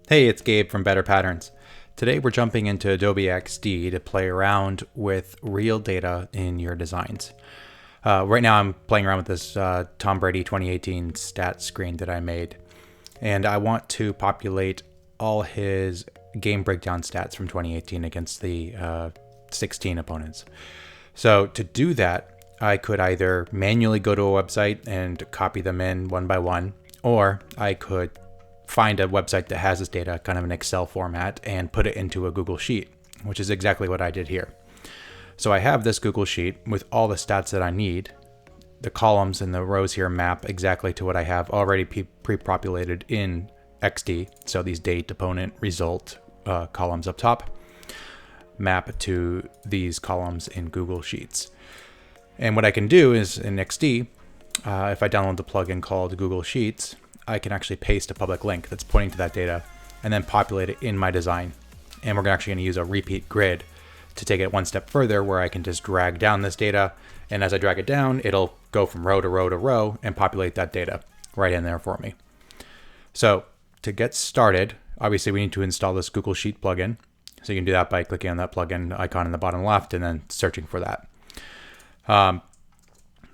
Hey, it's Gabe from Better Patterns. Today we're jumping into Adobe XD to play around with real data in your designs. Right now I'm playing around with this Tom Brady 2018 stat screen that I made, and I want to populate all his game breakdown stats from 2018 against the 16 opponents. So to do that, I could either manually go to a website and copy them in one by one, or I could find a website that has this data, kind of an Excel format, and put it into a Google Sheet, which is exactly what I did here. So I have this Google Sheet with all the stats that I need. The columns and the rows here map exactly to what I have already pre-populated in XD. So these date, opponent, result columns up top map to these columns in Google Sheets. And what I can do is in XD, if I download the plugin called Google Sheets, I can actually paste a public link that's pointing to that data and then populate it in my design. And we're actually going to use a repeat grid to take it one step further, where I can just drag down this data. And as I drag it down, it'll go from row to row to row and populate that data right in there for me. So to get started, obviously we need to install this Google Sheet plugin. So you can do that by clicking on that plugin icon in the bottom left and then searching for that.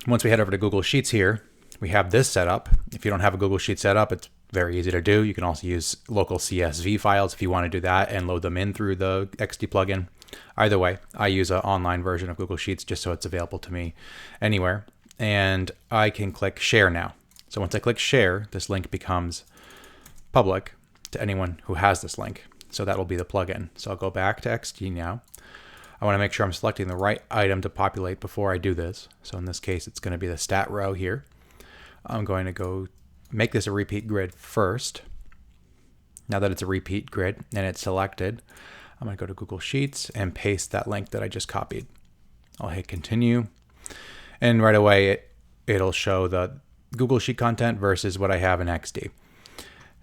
Once we head over to Google Sheets here, we have this set up. If you don't have a Google Sheet set up, it's very easy to do. You can also use local CSV files if you want to do that and load them in through the XD plugin. Either way, I use an online version of Google Sheets just so it's available to me anywhere. And I can click share now. So once I click share, this link becomes public to anyone who has this link. So that will be the plugin. So I'll go back to XD now. I want to make sure I'm selecting the right item to populate before I do this. So in this case, it's going to be the stat row here. I'm going to go make this a repeat grid first. Now that it's a repeat grid and it's selected, I'm going to go to Google Sheets and paste that link that I just copied. I'll hit continue. And right away, it'll show the Google Sheet content versus what I have in XD.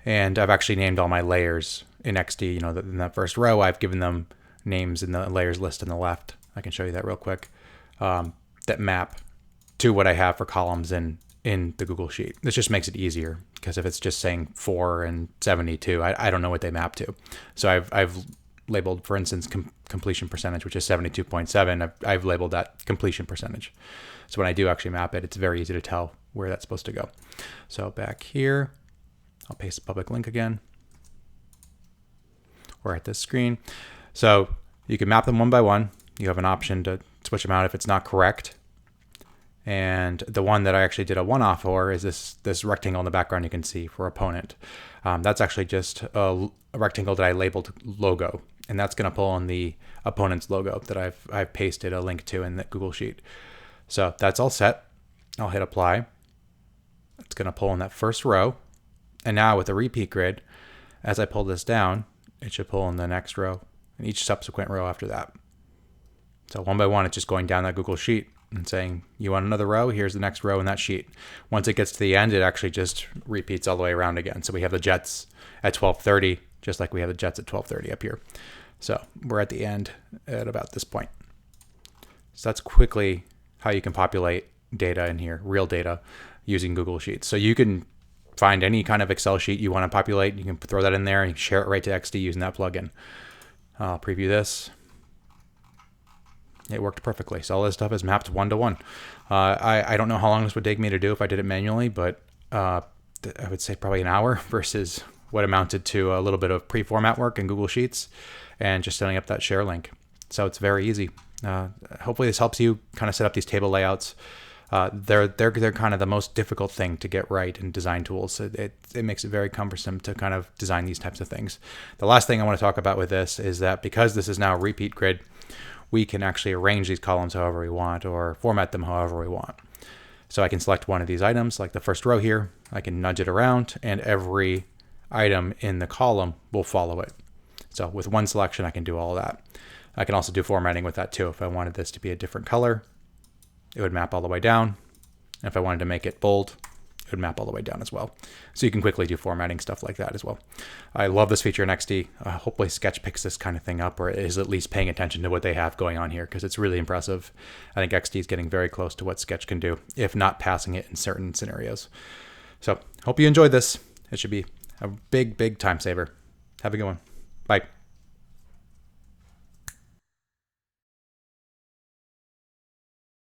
And I've actually named all my layers in XD. In that first row, I've given them names in the layers list on the left. I can show you that real quick. That map to what I have for columns in the Google Sheet. This just makes it easier, because if it's just saying 4 and 72, I don't know what they map to. So I've labeled, for instance, completion percentage, which is 72.7. I've labeled that completion percentage. So when I do actually map it, it's very easy to tell where that's supposed to go. So back here, I'll paste a public link again. We're at this screen. So you can map them one by one. You have an option to switch them out if it's not correct. And the one that I actually did a one-off for is this rectangle in the background you can see for opponent. That's actually just a rectangle that I labeled logo, and that's going to pull in the opponent's logo that I've pasted a link to in the Google Sheet. So that's all set. I'll hit apply. It's going to pull in that first row. And now with the repeat grid, as I pull this down, it should pull in the next row and each subsequent row after that. So one by one, it's just going down that Google Sheet and saying, you want another row? Here's the next row in that sheet. Once it gets to the end, it actually just repeats all the way around again. So we have the Jets at 12:30, just like we have the Jets at 12:30 up here. So we're at the end at about this point. So that's quickly how you can populate data in here, real data, using Google Sheets. So you can find any kind of Excel sheet you want to populate. You can throw that in there and share it right to XD using that plugin. I'll preview this. It worked perfectly. So all this stuff is mapped one-to-one. I don't know how long this would take me to do if I did it manually, but I would say probably an hour versus what amounted to a little bit of pre-format work in Google Sheets and just setting up that share link. So it's very easy. Hopefully this helps you kind of set up these table layouts. They're kind of the most difficult thing to get right in design tools. It makes it very cumbersome to kind of design these types of things. The last thing I want to talk about with this is that because this is now a repeat grid, we can actually arrange these columns however we want or format them however we want. So I can select one of these items, like the first row here. I can nudge it around and every item in the column will follow it. So with one selection, I can do all of that. I can also do formatting with that too. If I wanted this to be a different color, it would map all the way down. And if I wanted to make it bold, it would map all the way down as well. So you can quickly do formatting stuff like that as well. I love this feature in XD. Hopefully Sketch picks this kind of thing up or is at least paying attention to what they have going on here, because it's really impressive. I think XD is getting very close to what Sketch can do, if not passing it in certain scenarios. So hope you enjoyed this. It should be a big, big time saver. Have a good one. Bye.